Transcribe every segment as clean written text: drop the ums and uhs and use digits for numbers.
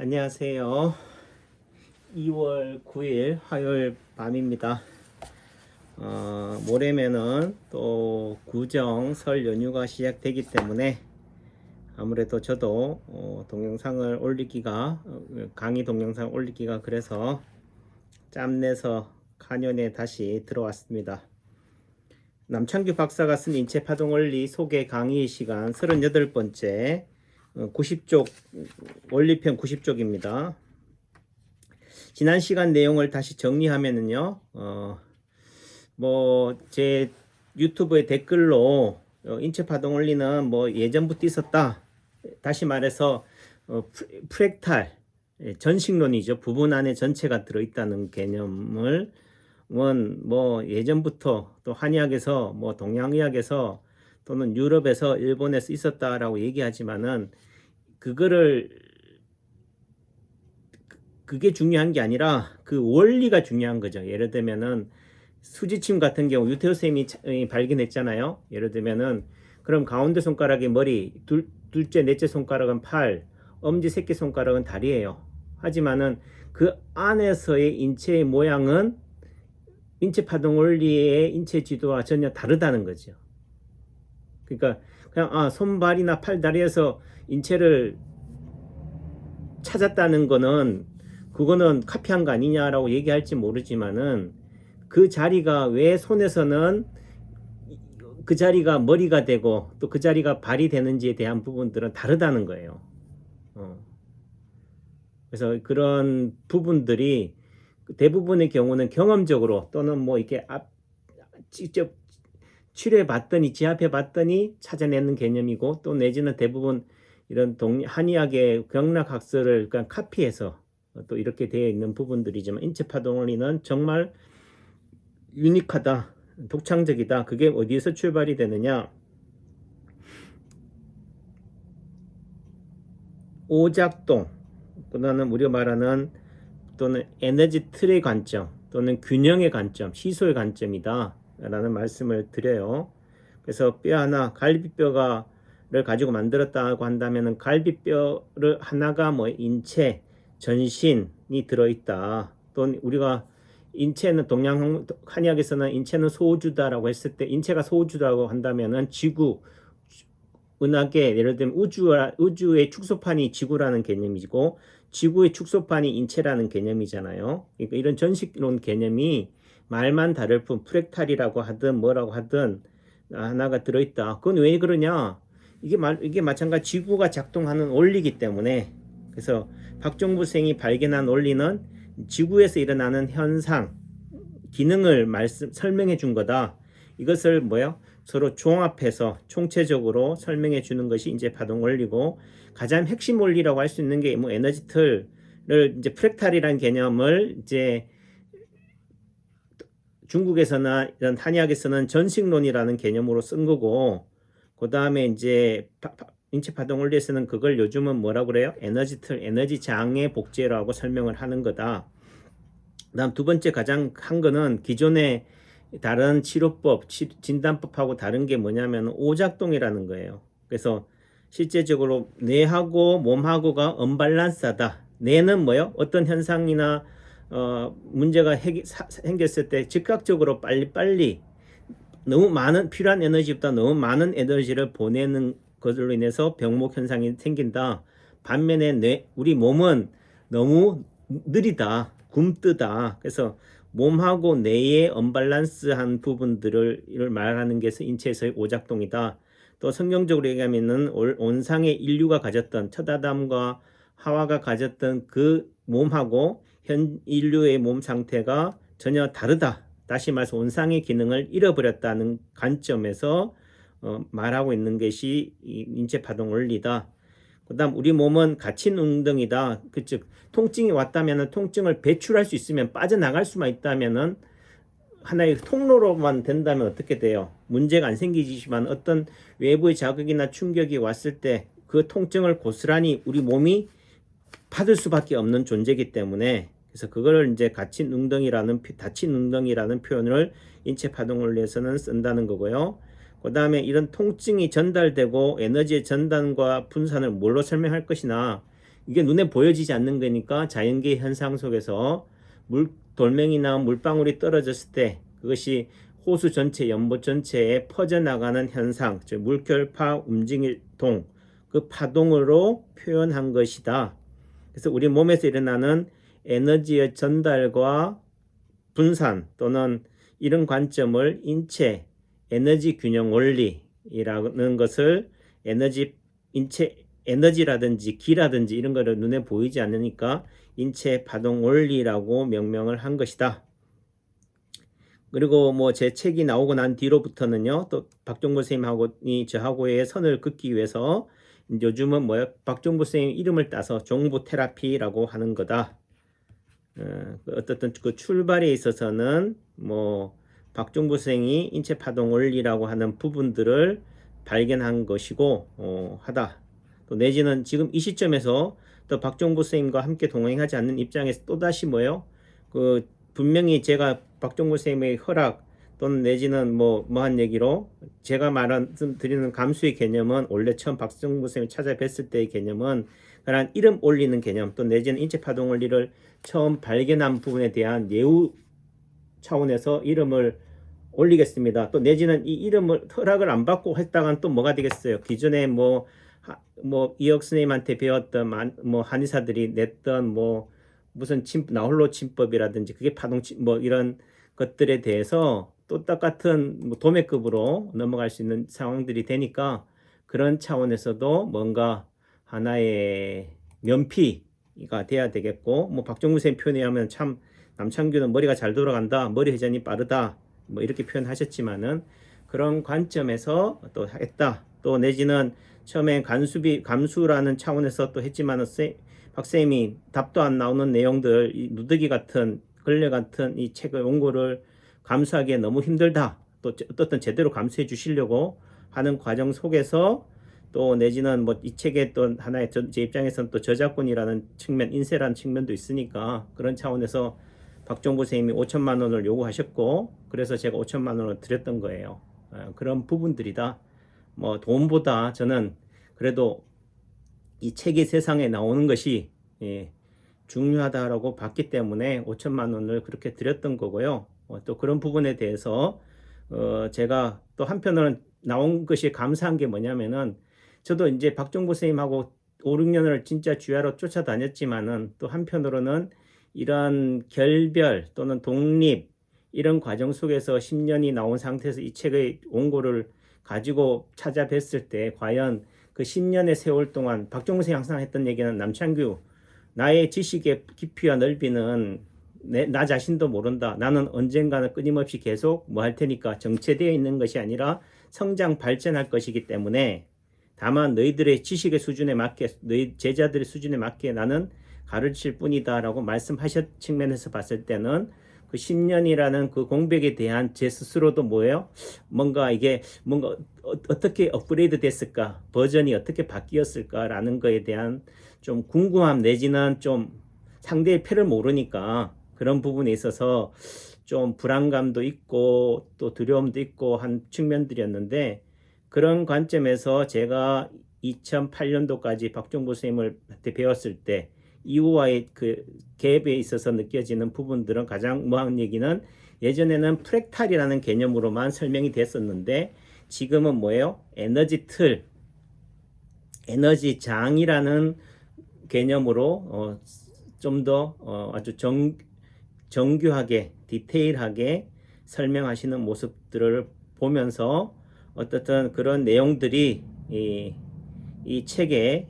안녕하세요. 2월 9일 화요일 밤입니다. 모레면은 또 구정 설 연휴가 시작되기 때문에 아무래도 저도 동영상을 올리기가 강의 동영상 올리기가 그래서 짬내서 간연에 다시 들어왔습니다. 남창규 박사가 쓴 인체파동원리 소개 강의 시간 38번째 90쪽 원리편 90쪽입니다. 지난 시간 내용을 다시 정리하면은요, 제 유튜브에 댓글로 인체파동 원리는 뭐 예전부터 있었다. 다시 말해서 프랙탈 전식론이죠. 부분 안에 전체가 들어있다는 개념을 뭐 예전부터 또 한의학에서 뭐 동양의학에서 또는 유럽에서 일본에서 있었다라고 얘기하지만은 그게 중요한 게 아니라 그 원리가 중요한 거죠. 예를 들면은 수지침 같은 경우 유태우 쌤이 발견했잖아요. 예를 들면은 그럼 가운데 손가락이 머리, 둘째, 넷째 손가락은 팔, 엄지, 새끼 손가락은 다리예요. 하지만은 그 안에서의 인체의 모양은 인체파동 원리의 인체 지도와 전혀 다르다는 거죠. 그러니까 그냥 손발이나 팔, 다리에서 인체를 찾았다는 거는 그거는 카피한 거 아니냐라고 얘기할지 모르지만은 그 자리가 왜 손에서는 그 자리가 머리가 되고 또 그 자리가 발이 되는지에 대한 부분들은 다르다는 거예요. 그래서 그런 부분들이 대부분의 경우는 경험적으로 또는 뭐 이렇게 직접 치료해 봤더니 지압해 봤더니 찾아내는 개념이고 또 내지는 대부분 이런 한의학의 경락학설을 그냥 카피해서 또 이렇게 되어 있는 부분들이지만 인체파동원리는 정말 유니크하다, 독창적이다. 그게 어디에서 출발이 되느냐? 오작동, 또는 우리가 말하는 또는 에너지 틀의 관점 또는 균형의 관점, 시소의 관점이다 라는 말씀을 드려요. 그래서 뼈 하나, 갈비뼈를 가지고 만들었다고 한다면 갈비뼈를 하나가 뭐 인체, 전신이 들어있다. 또는 우리가 인체는 동양 한의학에서는 인체는 소주다라고 했을 때 인체가 소주라고 한다면은 지구, 은하계, 예를 들면 우주의 축소판이 지구라는 개념이고 지구의 축소판이 인체라는 개념이잖아요. 그러니까 이런 전식론 개념이 말만 다를 뿐 프랙탈이라고 하든 뭐라고 하든 하나가 들어있다. 그건 왜 그러냐? 이게 마찬가지 지구가 작동하는 원리이기 때문에. 그래서 박종부 생이 발견한 원리는 지구에서 일어나는 현상, 기능을 설명해 준 거다. 이것을 서로 종합해서 총체적으로 설명해 주는 것이 인체파동 원리고 가장 핵심 원리라고 할 수 있는 게 뭐 에너지 틀을 이제 프랙탈이라는 개념을 이제 중국에서나 이런 한의학에서는 전식론이라는 개념으로 쓴 거고 그 다음에 이제 인체파동 원리에서는 그걸 요즘은 뭐라고 그래요? 에너지 틀, 에너지 장애 복제라고 설명을 하는 거다. 그다음 두 번째 가장 한 거는 기존의 다른 치료법, 진단법하고 다른 게 뭐냐면 오작동이라는 거예요. 그래서 실제적으로 뇌하고 몸하고가 언밸런스하다. 뇌는 어떤 현상이나 문제가 생겼을 때 즉각적으로 빨리빨리 너무 많은 필요한 에너지보다 너무 많은 에너지를 보내는 것으로 인해서 병목 현상이 생긴다. 반면에 우리 몸은 너무 느리다, 굼뜨다. 그래서 몸하고 뇌의 언밸런스한 부분들을 말하는 것이 인체에서의 오작동이다. 또 성경적으로 얘기하면은 온상의 인류가 가졌던 첫 아담과 하와가 가졌던 그 몸하고 현 인류의 몸 상태가 전혀 다르다. 다시 말해서 온상의 기능을 잃어버렸다는 관점에서 말하고 있는 것이 인체파동 원리다. 그 다음 우리 몸은 갇힌 웅덩이다. 즉 통증이 왔다면 통증을 배출할 수 있으면 빠져나갈 수만 있다면 하나의 통로로만 된다면 어떻게 돼요? 문제가 안 생기지만 어떤 외부의 자극이나 충격이 왔을 때 그 통증을 고스란히 우리 몸이 받을 수밖에 없는 존재이기 때문에 그래서 그걸 이제 닫힌 웅덩이라는 표현을 인체파동 원리에서는 쓴다는 거고요. 그 다음에 이런 통증이 전달되고 에너지의 전단과 분산을 뭘로 설명할 것이나 이게 눈에 보여지지 않는 거니까 자연계 현상 속에서 돌멩이나 물방울이 떨어졌을 때 그것이 호수 전체, 연못 전체에 퍼져나가는 현상, 즉 물결파 움직이동, 그 파동으로 표현한 것이다. 그래서 우리 몸에서 일어나는 에너지의 전달과 분산 또는 이런 관점을 인체 에너지 균형 원리라는 것을 인체 에너지라든지 기라든지 이런 거를 눈에 보이지 않으니까 인체 파동 원리라고 명명을 한 것이다. 그리고 뭐 제 책이 나오고 난 뒤로부터는요, 또 박종구 선생님하고 저하고의 선을 긋기 위해서 요즘은 뭐요? 박종구 선생님 이름을 따서 종부 테라피라고 하는 거다. 어떻든 그 출발에 있어서는 뭐 박종부 선생이 인체 파동 원리라고 하는 부분들을 발견한 것이고 하다. 또 내지는 지금 이 시점에서 또 박종부 선생님과 함께 동행하지 않는 입장에서 또다시 뭐예요? 그 분명히 제가 박종구 선생님의 허락 또는 내지는 뭐한 얘기로 제가 드리는 감수의 개념은 원래 처음 박종구 선생님 찾아뵀을 때의 개념은 그런 이름 올리는 개념 또 내지는 인체 파동 원리를 처음 발견한 부분에 대한 예우 차원에서 이름을 올리겠습니다. 또 내지는 이 이름을 허락을 안 받고 했다간 또 뭐가 되겠어요? 기존에 뭐 이혁 선생님한테 배웠던 뭐 한의사들이 냈던 뭐 무슨 나홀로 침법이라든지 그게 파동 뭐 이런 것들에 대해서 또 똑같은 뭐 도매급으로 넘어갈 수 있는 상황들이 되니까 그런 차원에서도 뭔가 하나의 면피가 돼야 되겠고 뭐 박종구 선생님 표현에 의하면 참 남창규는 머리가 잘 돌아간다, 머리 회전이 빠르다 뭐 이렇게 표현하셨지만은 그런 관점에서 또 했다. 또 내지는 처음에 감수라는 차원에서 또 했지만은 박쌤이 답도 안 나오는 내용들, 이 누더기 같은 걸레 같은 이 책의 원고를 감수하기에 너무 힘들다. 또 어떻든 제대로 감수해 주시려고 하는 과정 속에서 또 내지는 뭐 이 책의 또 하나의 제 입장에서는 또 저작권이라는 측면, 인쇄라는 측면도 있으니까 그런 차원에서 박종구 선생님이 5천만 원을 요구하셨고 그래서 제가 5천만 원을 드렸던 거예요. 그런 부분들이다. 뭐 돈보다 저는 그래도 이 책이 세상에 나오는 것이 중요하다라고 봤기 때문에 5천만 원을 그렇게 드렸던 거고요. 또 그런 부분에 대해서 제가 또 한편으로는 나온 것이 감사한 게 뭐냐면은 저도 이제 박종구 선생님하고 5, 6년을 진짜 주야로 쫓아다녔지만은 또 한편으로는 이런 결별 또는 독립 이런 과정 속에서 10년이 나온 상태에서 이 책의 원고를 가지고 찾아뵀을 때 과연 그 10년의 세월 동안 박종구 선생님이 항상 했던 얘기는 남창규 나의 지식의 깊이와 넓이는 나 자신도 모른다. 나는 언젠가는 끊임없이 계속 뭐 할 테니까 정체되어 있는 것이 아니라 성장 발전할 것이기 때문에 다만 너희들의 지식의 수준에 맞게 너희 제자들의 수준에 맞게 나는 가르칠 뿐이다 라고 말씀하셨 측면에서 봤을 때는 그 10년이라는 그 공백에 대한 제 스스로도 뭐예요? 뭔가 이게 뭔가 어떻게 업그레이드 됐을까? 버전이 어떻게 바뀌었을까? 라는 거에 대한 좀 궁금함 내지는 좀 상대의 패를 모르니까 그런 부분에 있어서 좀 불안감도 있고 또 두려움도 있고 한 측면들이었는데 그런 관점에서 제가 2008년도까지 박종구 선생님한테 배웠을 때 이후와의 그 갭에 있어서 느껴지는 부분들은 가장 무한 얘기는 예전에는 프랙탈이라는 개념으로만 설명이 됐었는데 지금은 뭐예요? 에너지 틀, 에너지 장이라는 개념으로 좀 더 아주 정교하게 디테일하게 설명하시는 모습들을 보면서 어떻든 그런 내용들이 이 책에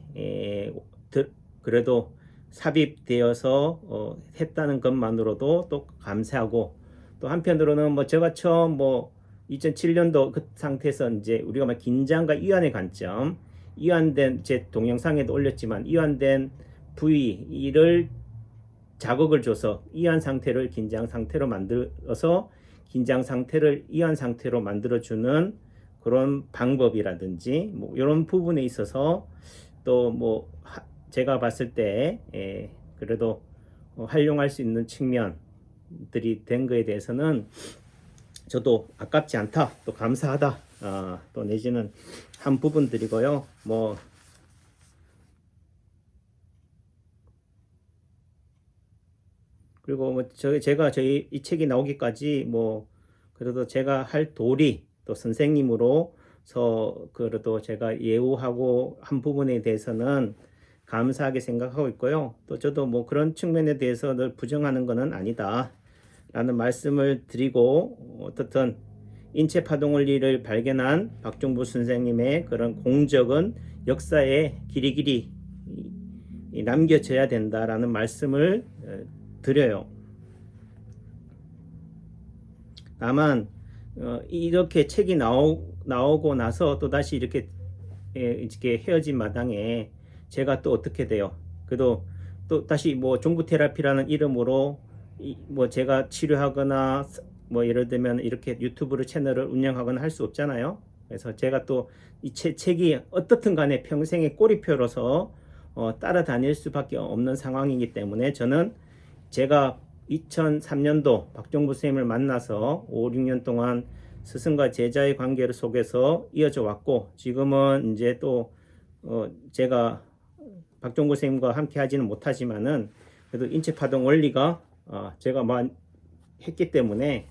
그래도 삽입되어서 했다는 것만으로도 또 감사하고 또 한편으로는 뭐 제가 처음 2007년도 그 상태에서 이제 우리가 막 긴장과 이완의 관점 이완된 제 동영상에도 올렸지만 이완된 부위를 자극을 줘서 이완 상태를 긴장 상태로 만들어서 긴장 상태를 이완 상태로 만들어주는 그런 방법이라든지 뭐 이런 부분에 있어서 또 제가 봤을 때 그래도 활용할 수 있는 측면들이 된 거에 대해서는 저도 아깝지 않다 또 감사하다 또 내지는 한 부분들이고요. 그리고 뭐 제가 저희 이 책이 나오기까지 뭐 그래도 제가 할 도리 또 선생님으로서 그래도 제가 예우하고 한 부분에 대해서는 감사하게 생각하고 있고요. 또 저도 뭐 그런 측면에 대해서 늘 부정하는 것은 아니다 라는 말씀을 드리고, 어떻든 인체 파동 원리를 발견한 박종부 선생님의 그런 공적은 역사에 길이길이 남겨져야 된다라는 말씀을 드려요. 다만 이렇게 책이 나오고 나서 또 다시 이렇게 헤어진 마당에 제가 또 어떻게 돼요? 그래도 또 다시 뭐 종부 테라피라는 이름으로 뭐 제가 치료하거나 뭐 예를 들면 이렇게 유튜브로 채널을 운영하거나 할 수 없잖아요. 그래서 제가 또 이 책이 어떻든 간에 평생의 꼬리표로서 따라다닐 수밖에 없는 상황이기 때문에 저는 제가 2003년도 박종부 선생님을 만나서 5, 6년 동안 스승과 제자의 관계를 속에서 이어져 왔고, 지금은 이제 또 제가 박종부 선생님과 함께 하지는 못하지만은 그래도 인체파동 원리가 제가 했기 때문에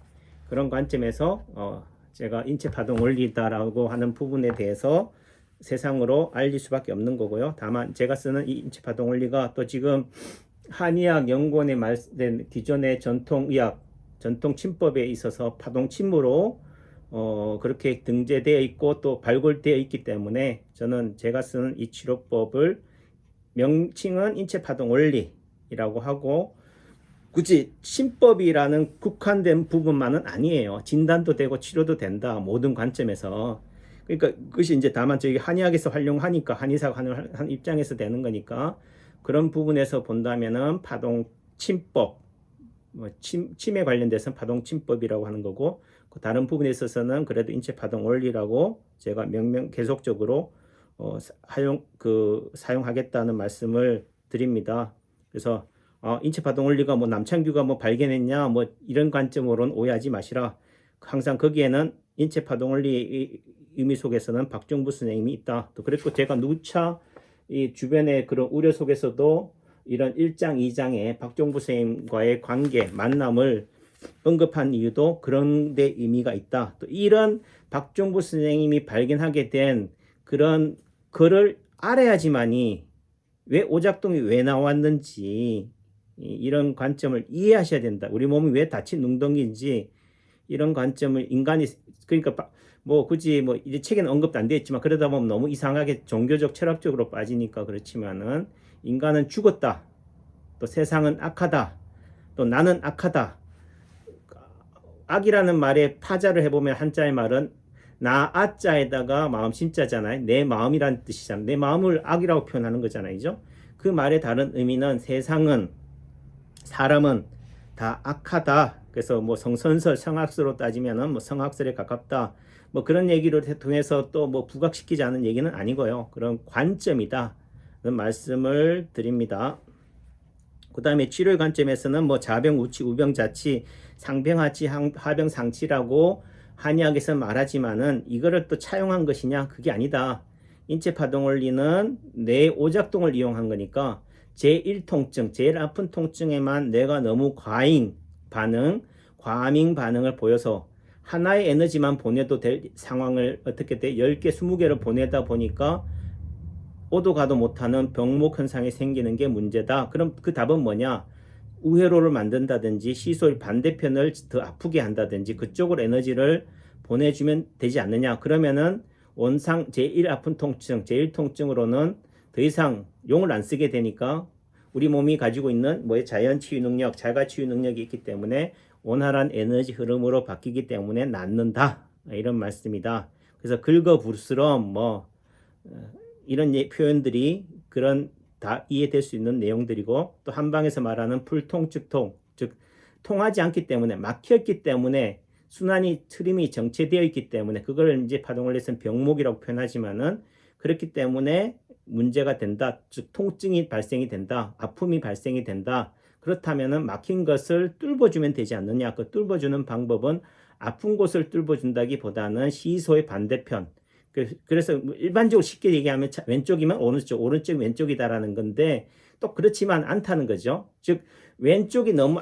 그런 관점에서 제가 인체파동 원리다라고 하는 부분에 대해서 세상으로 알릴 수밖에 없는 거고요. 다만 제가 쓰는 이 인체파동 원리가 또 지금 한의학 연구원에 말된 기존의 전통의학, 전통침법에 있어서 파동침으로 그렇게 등재되어 있고 또 발굴되어 있기 때문에 저는 제가 쓰는 이 치료법을 명칭은 인체파동 원리라고 하고, 굳이 침법이라는 국한된 부분만은 아니에요. 진단도 되고 치료도 된다, 모든 관점에서. 그러니까 그것이 이제 다만 저희 한의학에서 활용하니까 한의사가 하는 입장에서 되는 거니까, 그런 부분에서 본다면은 파동 침법, 뭐 침에 관련돼서는 파동 침법이라고 하는 거고, 그 다른 부분에 있어서는 그래도 인체 파동 원리라고 제가 계속적으로 사용하겠다는 말씀을 드립니다. 그래서 인체 파동 원리가 뭐 남창규가 뭐 발견했냐 뭐 이런 관점으로는 오해하지 마시라. 항상 거기에는 인체 파동 원리 의미 속에서는 박종부 선생님이 있다. 또 그랬고, 제가 누차 이 주변의 그런 우려 속에서도 이런 1장, 2장에 박종부 선생님과의 관계, 만남을 언급한 이유도 그런 데 의미가 있다. 또 이런 박종부 선생님이 발견하게 된 그런 글을 알아야지만이 왜 오작동이 왜 나왔는지 이런 관점을 이해하셔야 된다. 우리 몸이 왜 다친 능동인지 이런 관점을 인간이, 그러니까 뭐 굳이 뭐 이제 책에는 언급도 안 되어 있지만 그러다 보면 너무 이상하게 종교적 철학적으로 빠지니까 그렇지만은, 인간은 죽었다, 또 세상은 악하다, 또 나는 악하다. 악이라는 말에 파자를 해보면 한자의 말은 나 아자에다가 마음 신자잖아요. 내 마음이란 뜻이잖아요. 내 마음을 악이라고 표현하는 거잖아요. 그 말의 다른 의미는 세상은, 사람은 다 악하다. 그래서 뭐 성선설, 성악설로 따지면은 뭐 성악설에 가깝다. 뭐 그런 얘기를 통해서 또 뭐 부각시키지 않은 얘기는 아니고요. 그런 관점이다. 그런 말씀을 드립니다. 그 다음에 치료의 관점에서는 뭐 자병, 우치, 우병, 자치, 상병하치, 하병, 상치라고 한의학에서 말하지만은 이거를 또 차용한 것이냐? 그게 아니다. 인체파동 원리는 뇌 오작동을 이용한 거니까 제1통증, 제일 아픈 통증에만 뇌가 너무 과잉 반응을 보여서 하나의 에너지만 보내도 될 상황을 어떻게 돼? 10개, 20개를 보내다 보니까 오도 가도 못하는 병목 현상이 생기는 게 문제다. 그럼 그 답은 뭐냐? 우회로를 만든다든지 시소의 반대편을 더 아프게 한다든지 그쪽으로 에너지를 보내주면 되지 않느냐? 그러면은 원상 제1 아픈 통증, 제1 통증으로는 더 이상 용을 안 쓰게 되니까 우리 몸이 가지고 있는 뭐의 자연 치유 능력, 자가 치유 능력이 있기 때문에 원활한 에너지 흐름으로 바뀌기 때문에 낫는다. 이런 말씀이다. 그래서 긁어부스럼 뭐 이런 표현들이 그런 다 이해될 수 있는 내용들이고, 또 한방에서 말하는 불통즉통, 즉 통하지 않기 때문에, 막혔기 때문에, 순환이 트림이 정체되어 있기 때문에 그걸 이제 파동을 내서는 병목이라고 표현하지만은, 그렇기 때문에 문제가 된다. 즉 통증이 발생이 된다. 아픔이 발생이 된다. 그렇다면은 막힌 것을 뚫어주면 되지 않느냐. 그 뚫어주는 방법은 아픈 곳을 뚫어준다기보다는 시소의 반대편, 그래서 일반적으로 쉽게 얘기하면 왼쪽이면 오른쪽, 오른쪽 왼쪽이다라는 건데 또 그렇지만 않다는 거죠. 즉 왼쪽이 너무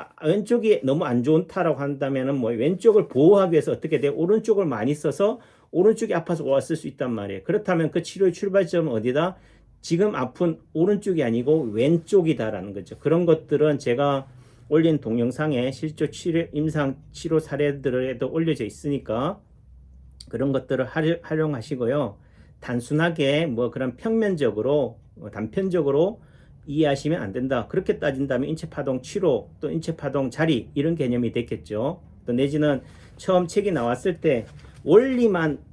안 좋다라고 한다면은 뭐 왼쪽을 보호하기 위해서 어떻게 돼? 오른쪽을 많이 써서 오른쪽이 아파서 왔을 수 있단 말이에요. 그렇다면 그 치료의 출발점은 어디다? 지금 아픈 오른쪽이 아니고 왼쪽이다라는 거죠. 그런 것들은 제가 올린 동영상에 실제 임상 치료 사례들에도 올려져 있으니까 그런 것들을 활용하시고요. 단순하게 뭐 그런 평면적으로 단편적으로 이해하시면 안 된다. 그렇게 따진다면 인체파동 치료 또 인체파동 자리 이런 개념이 됐겠죠. 또 내지는 처음 책이 나왔을 때 원리만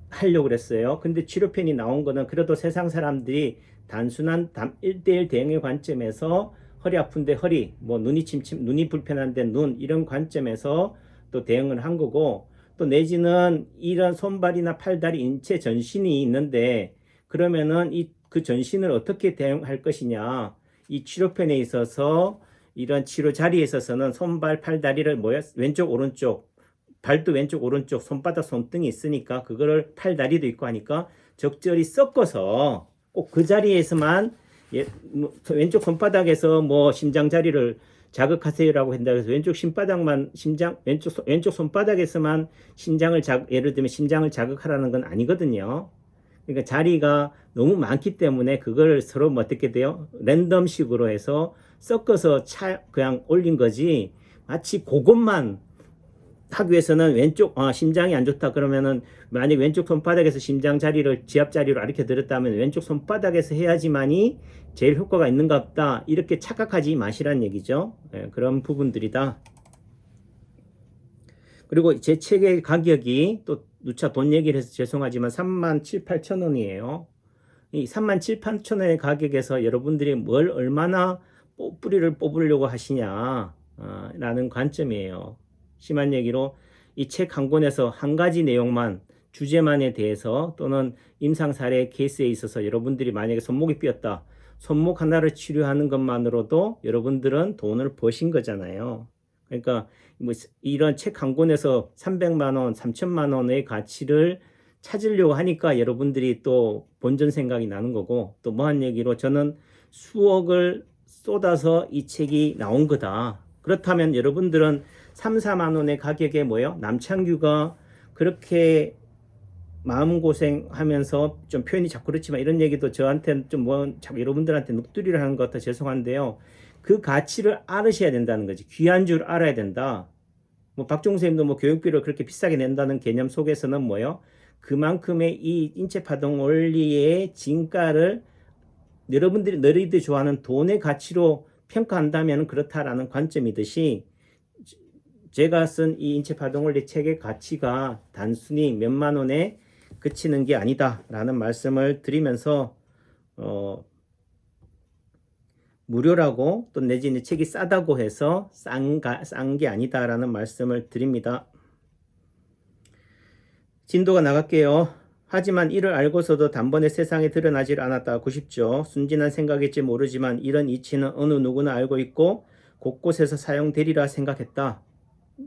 하려고 그랬어요. 근데 치료편이 나온 거는 그래도 세상 사람들이 단순한 1대1 대응의 관점에서 허리 아픈데 허리, 뭐 눈이 불편한데 눈 이런 관점에서 또 대응을 한 거고 또 내지는 이런 손발이나 팔다리 인체 전신이 있는데 그러면은 그 전신을 어떻게 대응할 것이냐 이 치료편에 있어서 이런 치료 자리에 있어서는 손발 팔다리를 왼쪽 오른쪽 발도 왼쪽 오른쪽 손바닥 손등이 있으니까 그거를 팔다리도 있고 하니까 적절히 섞어서 꼭 그 자리에서만 왼쪽 손바닥에서 뭐 심장 자리를 자극하세요라고 한다 해서 왼쪽 심바닥만 왼쪽 손바닥에서만 예를 들면 심장을 자극하라는 건 아니거든요. 그러니까 자리가 너무 많기 때문에 그걸 서로 어떻게 돼요? 랜덤식으로 해서 섞어서 그냥 올린 거지. 마치 그것만 하기 위해서는 심장이 안 좋다 그러면은 만약 왼쪽 손바닥에서 심장 자리를 지압 자리로 이렇게 들었다면 왼쪽 손바닥에서 해야지만이 제일 효과가 있는가 없다 이렇게 착각하지 마시라는 얘기죠. 그런 부분들이다. 그리고 제 책의 가격이 또 누차 돈 얘기를 해서 죄송하지만 37,800원이에요. 이 37,800원의 가격에서 여러분들이 뭘 얼마나 뿌리를 뽑으려고 하시냐 라는 관점이에요. 심한 얘기로 이 책 한 권에서 한 가지 내용만 주제만에 대해서 또는 임상 사례 케이스에 있어서 여러분들이 만약에 손목이 삐었다. 손목 하나를 치료하는 것만으로도 여러분들은 돈을 버신 거잖아요. 그러니까 뭐 이런 책 한 권에서 300만 원, 3천만 원의 가치를 찾으려고 하니까 여러분들이 또 본전 생각이 나는 거고 또 뭐 한 얘기로 저는 수억을 쏟아서 이 책이 나온 거다. 그렇다면 여러분들은 3, 4만 원의 가격에 남창규가 그렇게 마음고생하면서 좀 표현이 자꾸 그렇지만 이런 얘기도 저한테는 좀 자꾸 여러분들한테 넋두리를 하는 것 같아 죄송한데요. 그 가치를 알으셔야 된다는 거지. 귀한 줄 알아야 된다. 뭐 박종수 선생님도 뭐 교육비를 그렇게 비싸게 낸다는 개념 속에서는 그만큼의 이 인체파동 원리의 진가를 너희들이 좋아하는 돈의 가치로 평가한다면 그렇다라는 관점이듯이 제가 쓴 이 인체파동원리 책의 가치가 단순히 몇만 원에 그치는 게 아니다 라는 말씀을 드리면서 무료라고 또 내지는 책이 싸다고 해서 싼 게 아니다 라는 말씀을 드립니다. 진도가 나갈게요. 하지만 이를 알고서도 단번에 세상에 드러나질 않았다고 싶죠. 순진한 생각일지 모르지만 이런 이치는 어느 누구나 알고 있고 곳곳에서 사용되리라 생각했다.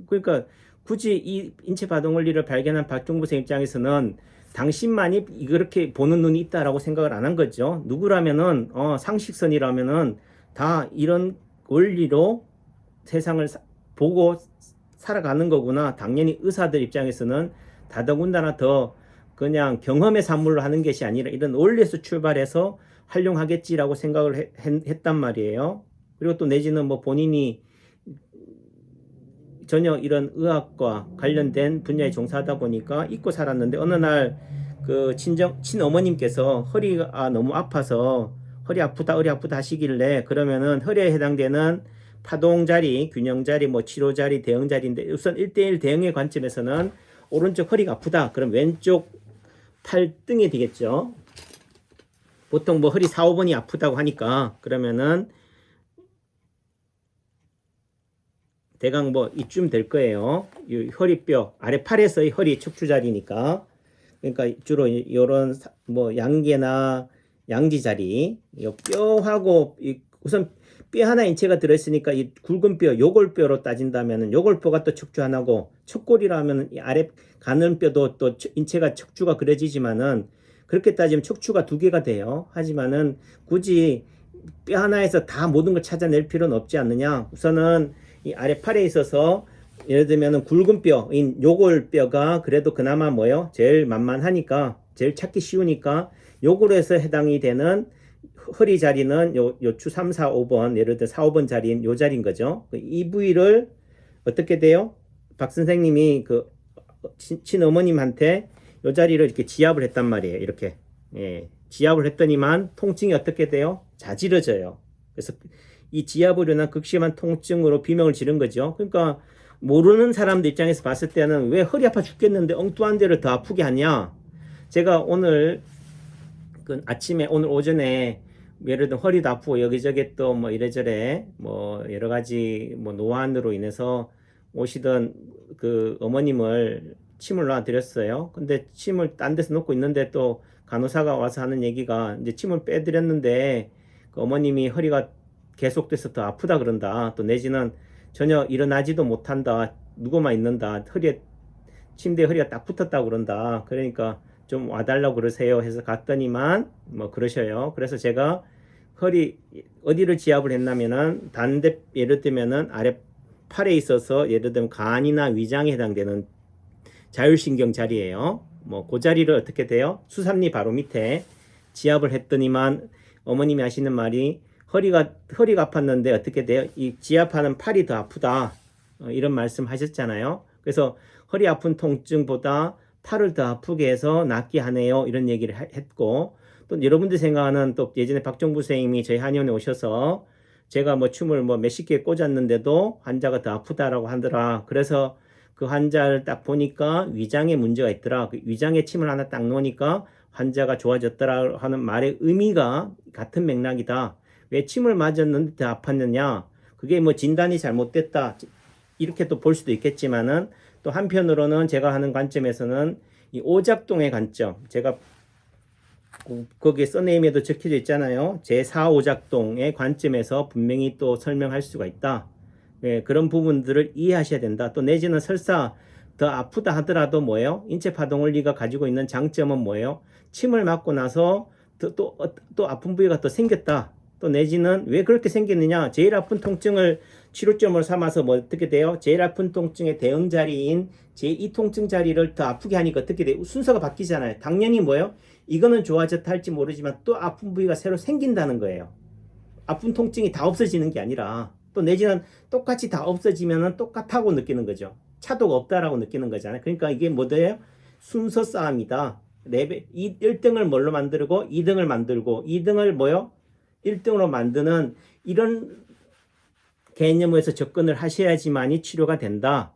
그러니까 굳이 이 인체파동원리를 발견한 박종부 선생 입장에서는 당신만이 이렇게 보는 눈이 있다라고 생각을 안 한 거죠. 누구라면은 상식선이라면은 다 이런 원리로 세상을 보고 살아가는 거구나. 당연히 의사들 입장에서는 더더군다나 더 그냥 경험의 산물로 하는 것이 아니라 이런 원리에서 출발해서 활용하겠지라고 생각을 했단 말이에요. 그리고 또 내지는 뭐 본인이 전혀 이런 의학과 관련된 분야에 종사하다 보니까 잊고 살았는데 어느 날 그 친어머님께서 허리가 너무 아파서 허리 아프다 하시길래 그러면은 허리에 해당되는 파동자리, 균형자리, 뭐 치료자리, 대응자리인데 우선 1대1 대응의 관점에서는 오른쪽 허리가 아프다. 그럼 왼쪽 팔등이 되겠죠. 보통 뭐 허리 4, 5번이 아프다고 하니까 그러면은 대강 뭐 이쯤 될 거예요. 이 허리뼈 아래 팔에서의 허리 척추 자리니까 그러니까 주로 이런 뭐 양계나 양지 자리 이 뼈하고 우선 뼈 하나 인체가 들어있으니까 이 굵은 뼈, 요골뼈로 따진다면은 요골뼈가 또 척추 하나고, 척골이라 하면은 이 아래 가는 뼈도 또 인체가 척추가 그려지지만은 그렇게 따지면 척추가 두 개가 돼요. 하지만은 굳이 뼈 하나에서 다 모든 걸 찾아낼 필요는 없지 않느냐. 우선은 이 아래 팔에 있어서 예를 들면은 굵은 뼈인 요골뼈가 그래도 그나마 뭐요? 제일 만만하니까, 제일 찾기 쉬우니까 요골에서 해당이 되는 허리 자리는 요추 3, 4, 5번, 예를 들어 4, 5번 자리인 요 자리인 거죠. 이 부위를 어떻게 돼요? 박 선생님이 그 친어머님한테 요 자리를 이렇게 지압을 했단 말이에요. 이렇게. 예. 지압을 했더니만 통증이 어떻게 돼요? 자지러져요. 그래서 이 지압으로 인한 극심한 통증으로 비명을 지른 거죠. 그러니까 모르는 사람들 입장에서 봤을 때는 왜 허리 아파 죽겠는데 엉뚱한 데를 더 아프게 하냐? 제가 오늘 그 아침에 오늘 오전에 예를 들어 허리도 아프고 여기저기 또 뭐 이래저래 뭐 여러 가지 뭐 노안으로 인해서 오시던 그 어머님을 침을 놔드렸어요. 근데 침을 딴 데서 놓고 있는데 또 간호사가 와서 하는 얘기가 이제 침을 빼드렸는데 그 어머님이 허리가 계속돼서 더 아프다 그런다. 또 내지는 전혀 일어나지도 못한다. 누워만 있는다. 침대에 허리가 딱 붙었다고 그런다. 그러니까 좀 와달라고 그러세요 해서 갔더니만 뭐 그러셔요. 그래서 제가 허리 어디를 지압을 했냐면은 단대 예를 들면은 아래 팔에 있어서 예를 들면 간이나 위장에 해당되는 자율신경 자리예요. 뭐 그 자리를 어떻게 돼요? 수삼리 바로 밑에 지압을 했더니만 어머님이 하시는 말이 허리가 아팠는데 어떻게 돼요? 이 지압하는 팔이 더 아프다. 이런 말씀 하셨잖아요. 그래서 허리 아픈 통증보다 팔을 더 아프게 해서 낫게 하네요. 이런 얘기를 했고, 또 여러분들 생각하는 또 예전에 박정부 선생님이 저희 한의원에 오셔서 제가 뭐 춤을 뭐 몇십 개 꽂았는데도 환자가 더 아프다라고 하더라. 그래서 그 환자를 딱 보니까 위장에 문제가 있더라. 그 위장에 침을 하나 딱 놓으니까 환자가 좋아졌더라 하는 말의 의미가 같은 맥락이다. 왜 침을 맞았는데 더 아팠느냐? 그게 뭐 진단이 잘못됐다. 이렇게 또 볼 수도 있겠지만은 또 한편으로는 제가 하는 관점에서는 이 오작동의 관점, 제가 거기에 써네임에도 적혀져 있잖아요. 제4 오작동의 관점에서 분명히 또 설명할 수가 있다. 예, 그런 부분들을 이해하셔야 된다. 또 내지는 설사 더 아프다 하더라도 뭐예요? 인체파동원리가 가지고 있는 장점은 뭐예요? 침을 맞고 나서 또 아픈 부위가 또 생겼다. 또 내지는 왜 그렇게 생겼느냐? 제일 아픈 통증을 치료점으로 삼아서 뭐 어떻게 돼요? 제일 아픈 통증의 대응 자리인 제2 통증 자리를 더 아프게 하니까 어떻게 돼요? 순서가 바뀌잖아요. 당연히 뭐예요? 이거는 좋아졌다 할지 모르지만 또 아픈 부위가 새로 생긴다는 거예요. 아픈 통증이 다 없어지는 게 아니라 또 내지는 똑같이 다 없어지면은 똑같다고 느끼는 거죠. 차도가 없다라고 느끼는 거잖아요. 그러니까 이게 뭐예요? 순서 싸움이다. 1등을 뭘로 만들고 2등을 만들고 2등을 뭐요? 1등으로 만드는 이런 개념에서 접근을 하셔야지만이 치료가 된다.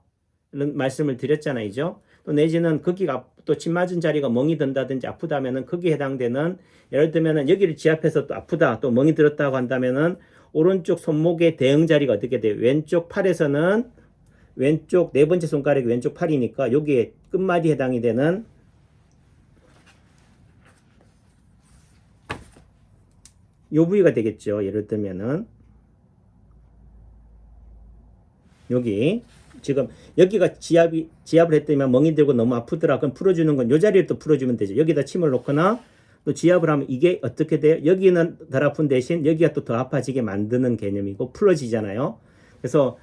이런 말씀을 드렸잖아요. 또 내지는 거기가 또 침 맞은 자리가 멍이 든다든지 아프다면은 거기에 해당되는 예를 들면은 여기를 지압해서 또 아프다 또 멍이 들었다고 한다면은 오른쪽 손목의 대응 자리가 어떻게 돼요? 왼쪽 팔에서는 왼쪽 네 번째 손가락이 왼쪽 팔이니까 여기에 끝말이 해당이 되는 요 부위가 되겠죠. 예를 들면은 여기 지금 여기가 지압을 했더니만 멍이 들고 너무 아프더라. 그럼 풀어주는 건 요 자리를 또 풀어주면 되죠. 여기다 침을 놓거나 또 지압을 하면 이게 어떻게 돼요? 여기는 덜 아픈 대신 여기가 또 더 아파지게 만드는 개념이고 풀어지잖아요. 그래서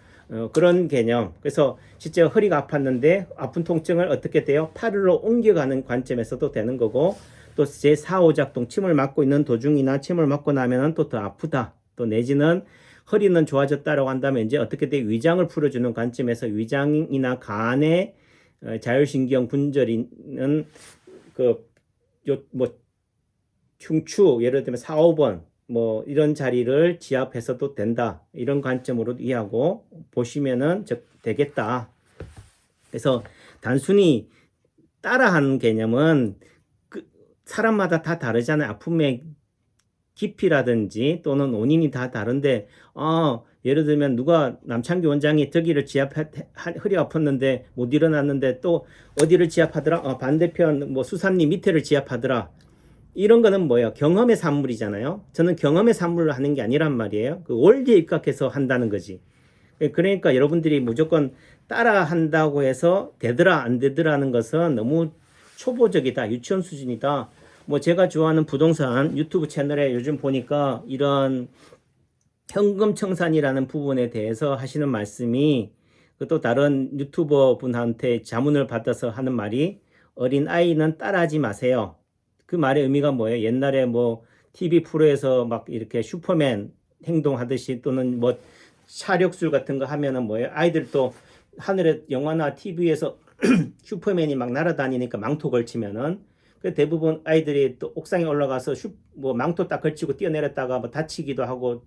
그런 개념. 그래서 실제 허리가 아팠는데 아픈 통증을 어떻게 돼요? 팔로 옮겨가는 관점에서도 되는 거고 또 제4, 5작동 침을 맞고 있는 도중이나 침을 맞고 나면은 또 더 아프다. 또 내지는 허리는 좋아졌다라고 한다면 이제 어떻게 돼? 위장을 풀어주는 관점에서 위장이나 간의 자율신경 분절이는 뭐 흉추 예를 들면 4, 5번 뭐 이런 자리를 지압해서도 된다. 이런 관점으로 이해하고 보시면은 되겠다. 그래서 단순히 따라하는 개념은 사람마다 다 다르잖아요. 아픔의 깊이라든지 또는 원인이 다 다른데 예를 들면 누가 남창기 원장이 저기를 허리 아팠는데 못 일어났는데 또 어디를 지압하더라? 반대편 뭐 수산리 밑에를 지압하더라. 이런 거는 뭐예요? 경험의 산물이잖아요. 저는 경험의 산물을 하는 게 아니란 말이에요. 그 원리에 입각해서 한다는 거지. 그러니까 여러분들이 무조건 따라 한다고 해서 되더라 안 되더라는 것은 너무 초보적이다, 유치원 수준이다. 뭐 제가 좋아하는 부동산 유튜브 채널에 요즘 보니까 이런 현금 청산이라는 부분에 대해서 하시는 말씀이, 또 다른 유튜버 분한테 자문을 받아서 하는 말이, 어린 아이는 따라하지 마세요. 그 말의 의미가 뭐예요? 옛날에 뭐 TV 프로에서 막 이렇게 슈퍼맨 행동하듯이, 또는 뭐 차력술 같은 거 하면은 뭐예요? 아이들도 하늘에 영화나 TV에서 슈퍼맨이 막 날아다니니까 망토 걸치면은, 그 대부분 아이들이 또 옥상에 올라가서 뭐 망토 딱 걸치고 뛰어내렸다가 뭐 다치기도 하고,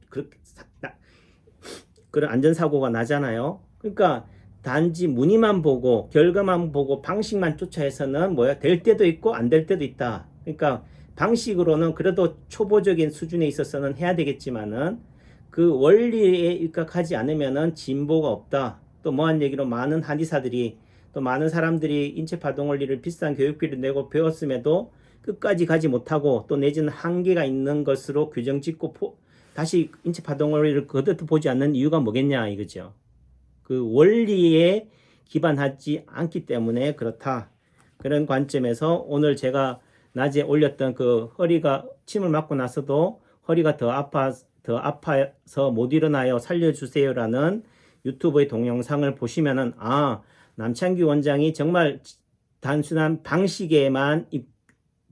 그런 안전사고가 나잖아요. 그러니까 단지 무늬만 보고 결과만 보고 방식만 쫓아해서는 뭐야, 될 때도 있고 안 될 때도 있다. 그러니까 방식으로는 그래도 초보적인 수준에 있어서는 해야 되겠지만은, 그 원리에 입각하지 않으면은 진보가 없다. 또 뭐한 얘기로, 많은 한의사들이, 또 많은 사람들이 인체파동 원리를 비싼 교육비를 내고 배웠음에도 끝까지 가지 못하고, 또 내지는 한계가 있는 것으로 규정 짓고 다시 인체파동 원리를 거듭 보지 않는 이유가 뭐겠냐 이거죠. 그 원리에 기반하지 않기 때문에 그렇다. 그런 관점에서 오늘 제가 낮에 올렸던 그 허리가, 침을 맞고 나서도 허리가 더 아파서 못 일어나요, 살려주세요라는 유튜브의 동영상을 보시면은, 아, 남창규 원장이 정말 단순한 방식에만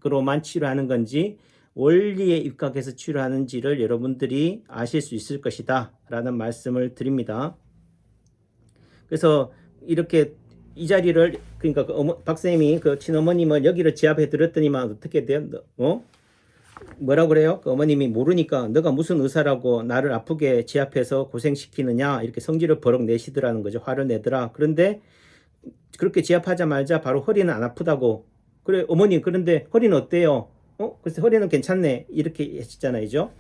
입으로만 치료하는 건지 원리에 입각해서 치료하는지를 여러분들이 아실 수 있을 것이다 라는 말씀을 드립니다. 그래서 이렇게 이 자리를, 그러니까 박사님이 그 친어머님을 여기를 지압해 드렸더니만 어떻게 돼요? 뭐라고 그래요? 그 어머님이 모르니까 너가 무슨 의사라고 나를 아프게 지압해서 고생시키느냐, 이렇게 성질을 버럭 내시더라는 거죠. 화를 내더라. 그런데 그렇게 지압하자마자 바로 허리는 안 아프다고. 그래 어머니, 그런데 허리는 어때요? 글쎄 허리는 괜찮네, 이렇게 하시잖아요.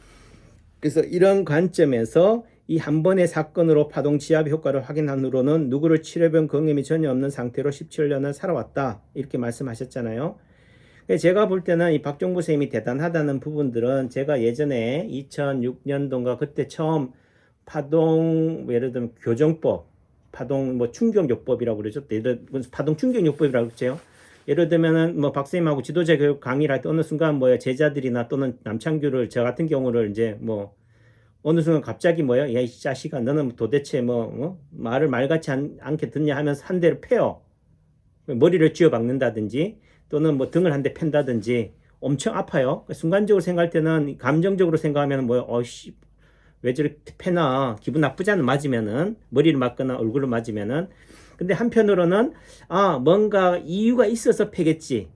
그래서 이런 관점에서 이 한 번의 사건으로 파동 지압 효과를 확인한 후로는 누구를 치료병 경험이 전혀 없는 상태로 17년을 살아왔다, 이렇게 말씀하셨잖아요. 제가 볼 때는 이 박종부 선생님이 대단하다는 부분들은, 제가 예전에 2006년도인가 그때 처음 파동, 예를 들면 교정법, 파동 뭐 충격요법이라고 그러죠. 예를 들면 파동 충격요법이라고 그러죠. 예를 들면은 뭐 박사님하고 지도자 교육 강의를 할 때 어느 순간 뭐야, 제자들이나 또는 남창규를, 저 같은 경우를 이제 뭐 어느 순간 갑자기 뭐야, 야 이 자식아 너는 도대체 뭐 말을 말같이 않게 듣냐 하면서 한 대를 패요. 머리를 쥐어박는다든지, 또는 뭐 등을 한 대 팬다든지 엄청 아파요. 순간적으로 생각할 때는, 감정적으로 생각하면 뭐야, 어씨 왜 저렇게 패나, 기분 나쁘잖아, 맞으면은, 머리를 맞거나 얼굴을 맞으면은. 근데 한편으로는 뭔가 이유가 있어서 패겠지,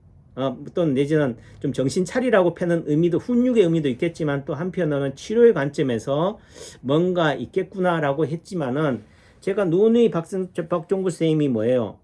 또 내지는 좀 정신 차리라고 패는 의미도, 훈육의 의미도 있겠지만, 또 한편으로는 치료의 관점에서 뭔가 있겠구나라고 했지만은, 제가 누누이 박종구 선생님이 뭐예요,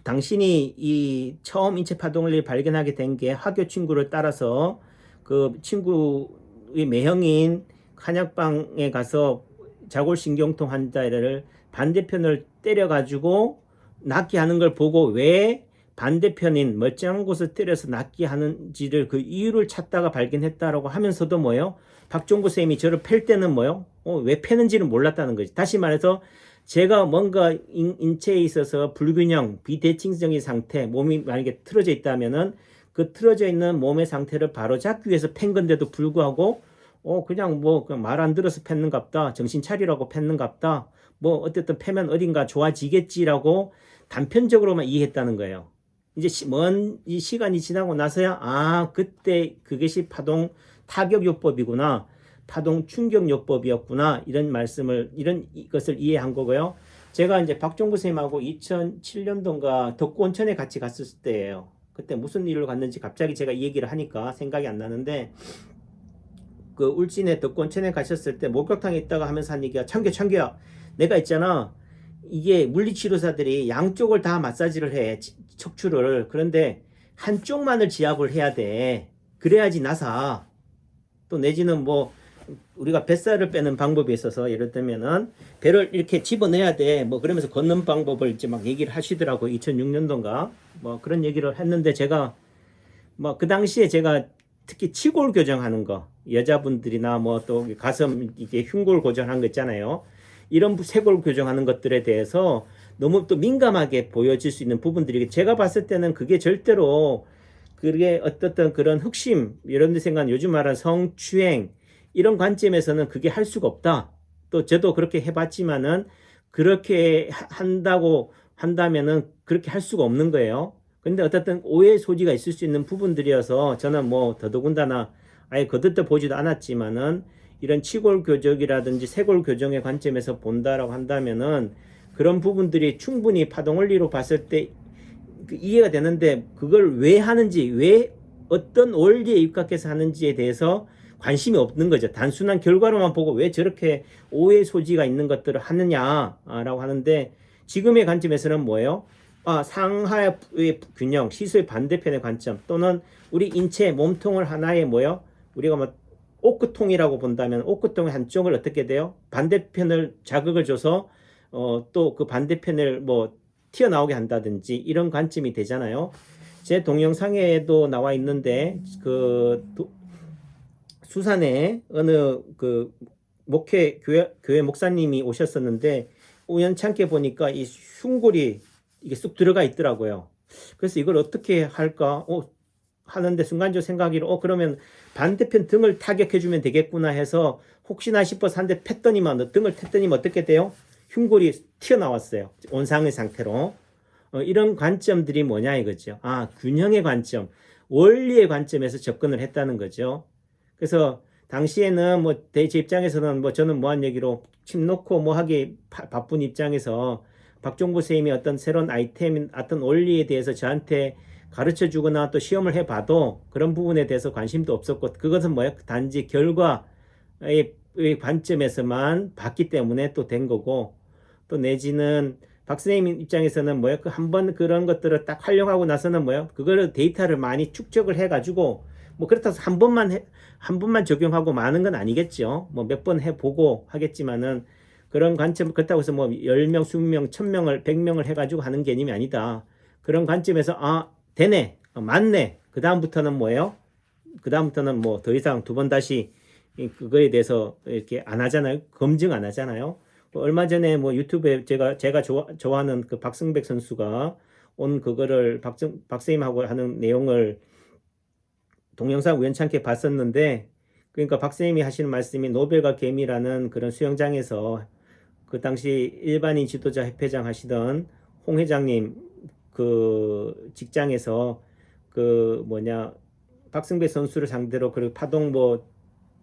당신이 이 처음 인체파동을 발견하게 된 게 학교 친구를 따라서 그 친구의 매형인 한약방에 가서 자골신경통 환자를 반대편을 때려가지고 낫게 하는 걸 보고, 왜 반대편인 멀쩡한 곳을 때려서 낫게 하는지를, 그 이유를 찾다가 발견했다라고 하면서도 뭐예요, 박종구 선생님이 저를 팰 때는 뭐예요, 왜 패는지를 몰랐다는 거지. 다시 말해서 제가 뭔가 인체에 있어서 불균형, 비대칭적인 상태, 몸이 만약에 틀어져 있다면은 그 틀어져 있는 몸의 상태를 바로잡기 위해서 팬 건데도 불구하고, 그냥 뭐 말 안 들어서 팼는갑다, 정신 차리라고 팼는갑다, 뭐 어쨌든 패면 어딘가 좋아지겠지라고 단편적으로만 이해했다는 거예요. 이제 이 시간이 지나고 나서야, 그때 그것이 파동 타격요법이구나, 파동 충격요법이었구나, 이런 것을 이해한 거고요. 제가 이제 박종구 선생님하고 2007년도인가 덕구 온천에 같이 갔을 때예요. 그때 무슨 일로 갔는지 갑자기 제가 이 얘기를 하니까 생각이 안 나는데, 그 울진에 덕구 온천에 가셨을 때 목욕탕에 있다가 하면서 한 얘기가, 창규야 내가 있잖아, 이게 물리치료사들이 양쪽을 다 마사지를 해, 척추를. 그런데 한쪽만을 지압을 해야 돼. 그래야지 나사. 또 내지는 뭐 우리가 뱃살을 빼는 방법이 있어서, 예를 들면은 배를 이렇게 집어내야 돼, 뭐 그러면서 걷는 방법을 이제 막 얘기를 하시더라고, 2006년도인가 뭐 그런 얘기를 했는데, 제가 뭐 그 당시에 제가 특히 치골 교정하는 거, 여자분들이나 뭐 또 가슴 이게 흉골 교정하는 거 있잖아요. 이런 쇄골 교정하는 것들에 대해서 너무 또 민감하게 보여질 수 있는 부분들이, 제가 봤을 때는 그게 절대로 그게 어떻든 그런 흑심, 이런 데 생각하는 요즘 말하는 성추행 이런 관점에서는 그게 할 수가 없다. 또 저도 그렇게 해봤지만은 그렇게 한다고 한다면은 그렇게 할 수가 없는 거예요. 근데 어쨌든 오해의 소지가 있을 수 있는 부분들이어서 저는 뭐 더더군다나 아예 거듭떠 보지도 않았지만은 이런 치골 교정이라든지 쇄골 교정의 관점에서 본다라고 한다면은 그런 부분들이 충분히 파동 원리로 봤을 때 이해가 되는데, 그걸 왜 하는지, 왜 어떤 원리에 입각해서 하는지에 대해서 관심이 없는 거죠. 단순한 결과로만 보고 왜 저렇게 오해 소지가 있는 것들을 하느냐라고 하는데, 지금의 관점에서는 뭐예요? 상하의 균형, 시수의 반대편의 관점, 또는 우리 인체 몸통을 하나의 뭐요? 우리가 뭐 오크통이라고 본다면 오크통의 한쪽을 어떻게 돼요? 반대편을 자극을 줘서 또 그 반대편을 뭐 튀어나오게 한다든지 이런 관점이 되잖아요. 제 동영상에도 나와 있는데 그 수산에 어느 그 목회 교회 목사님이 오셨었는데 우연찮게 보니까 이 흉골이 이게 쑥 들어가 있더라고요. 그래서 이걸 어떻게 할까 하는데 순간적으로 생각하기로 그러면 반대편 등을 타격해주면 되겠구나 해서 혹시나 싶어서 한 대 팼더니만, 등을 텄더니만 어떻게 돼요? 흉골이 튀어나왔어요. 온상의 상태로. 이런 관점들이 뭐냐 이거죠. 균형의 관점, 원리의 관점에서 접근을 했다는 거죠. 그래서 당시에는 뭐 제 입장에서는 뭐 저는 뭐한 얘기로 침 놓고 뭐 하기 바쁜 입장에서 박종부 선생님이 어떤 새로운 아이템, 어떤 원리에 대해서 저한테 가르쳐 주거나 또 시험을 해봐도 그런 부분에 대해서 관심도 없었고, 그것은 뭐예요? 단지 결과의 관점에서만 봤기 때문에 또 된 거고, 또 내지는 박 선생님 입장에서는 뭐예요? 한번 그런 것들을 딱 활용하고 나서는 뭐예요? 그거를 데이터를 많이 축적을 해가지고 뭐 그렇다고 한 번만 적용하고 마는 건 아니겠죠. 뭐 몇 번 해보고 하겠지만은 그런 관점, 그렇다고 해서 뭐 10명, 20명, 1000명을, 100명을 해가지고 하는 개념이 아니다. 그런 관점에서 되네, 맞네. 그 다음부터는 뭐예요? 그 다음부터는 뭐 더 이상 두 번 다시 그거에 대해서 이렇게 안 하잖아요. 검증 안 하잖아요. 얼마 전에 뭐 유튜브에 제가 좋아하는 그 박승백 선수가 온 그거를 박쌤하고 하는 내용을 동영상 우연찮게 봤었는데, 그러니까 박쌤이 하시는 말씀이 노벨과 개미라는 그런 수영장에서 그 당시 일반인 지도자 협회장 하시던 홍 회장님 그 직장에서 그 박승배 선수를 상대로 그 파동 뭐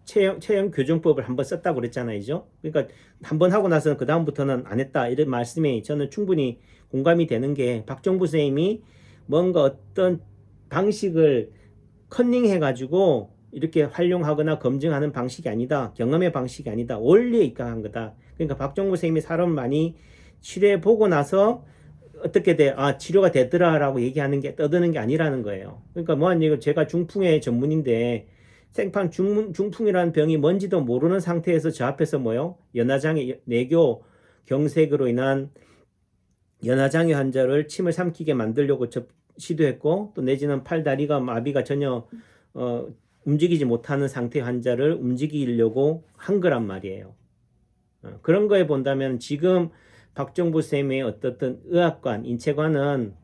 체형 교정법을 한번 썼다고 그랬잖아요. 그러니까 한번 하고 나서는 그 다음부터는 안 했다, 이런 말씀이 저는 충분히 공감이 되는 게, 박정부 선생님이 뭔가 어떤 방식을 컨닝해 가지고 이렇게 활용하거나 검증하는 방식이 아니다. 경험의 방식이 아니다. 원리에 입각한 거다. 그러니까 박정부 선생님이 사람 많이 치료해 보고 나서 어떻게 돼? 치료가 되더라라고 얘기하는 게, 떠드는 게 아니라는 거예요. 그러니까 뭐한 얘기, 제가 중풍의 전문인데 생판 중풍이라는 병이 뭔지도 모르는 상태에서 저 앞에서 연화장애, 뇌교 경색으로 인한 연화장애 환자를 침을 삼키게 만들려고 시도했고, 또 내지는 팔 다리가 마비가 전혀 움직이지 못하는 상태 환자를 움직이려고 한 거란 말이에요. 그런 거에 본다면 지금 박정부 쌤의 어떤 의학관, 인체관은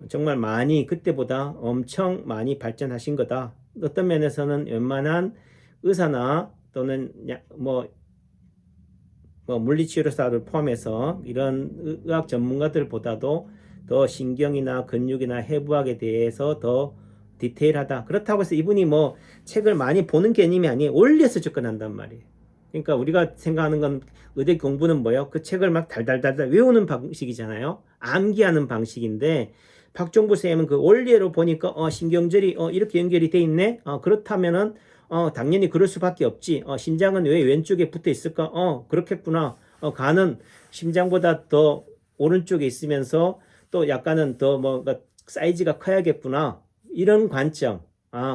정말 많이 그때보다 엄청 많이 발전하신 거다. 어떤 면에서는 웬만한 의사나 또는 물리치료사를 포함해서 이런 의학 전문가들보다도 더 신경이나 근육이나 해부학에 대해서 더 디테일하다. 그렇다고 해서 이분이 뭐 책을 많이 보는 개념이 아니에요. 원리에서 접근한단 말이에요. 그러니까 우리가 생각하는 건 의대 공부는 뭐예요? 그 책을 막 달달달달 외우는 방식이잖아요. 암기하는 방식인데, 박종부 쌤은 그 원리로 보니까 신경절이 이렇게 연결이 돼 있네. 그렇다면은 당연히 그럴 수밖에 없지. 심장은 왜 왼쪽에 붙어 있을까? 그렇겠구나. 간은 심장보다 더 오른쪽에 있으면서 또 약간은 더 뭔가 사이즈가 커야겠구나. 이런 관점.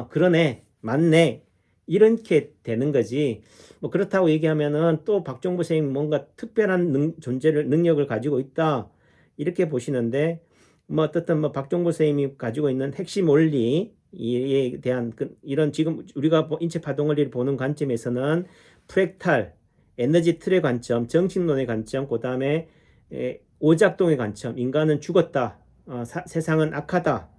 그러네. 맞네. 이렇게 되는 거지. 뭐 그렇다고 얘기하면은 또 박종부 선생님 뭔가 특별한 능력을 가지고 있다, 이렇게 보시는데, 뭐 어떻든 뭐 박종부 선생님이 가지고 있는 핵심 원리, 이에 대한 이런 지금 우리가 인체 파동 원리를 보는 관점에서는 프랙탈, 에너지 틀의 관점, 정신론의 관점, 그 다음에 오작동의 관점, 인간은 죽었다, 세상은 악하다,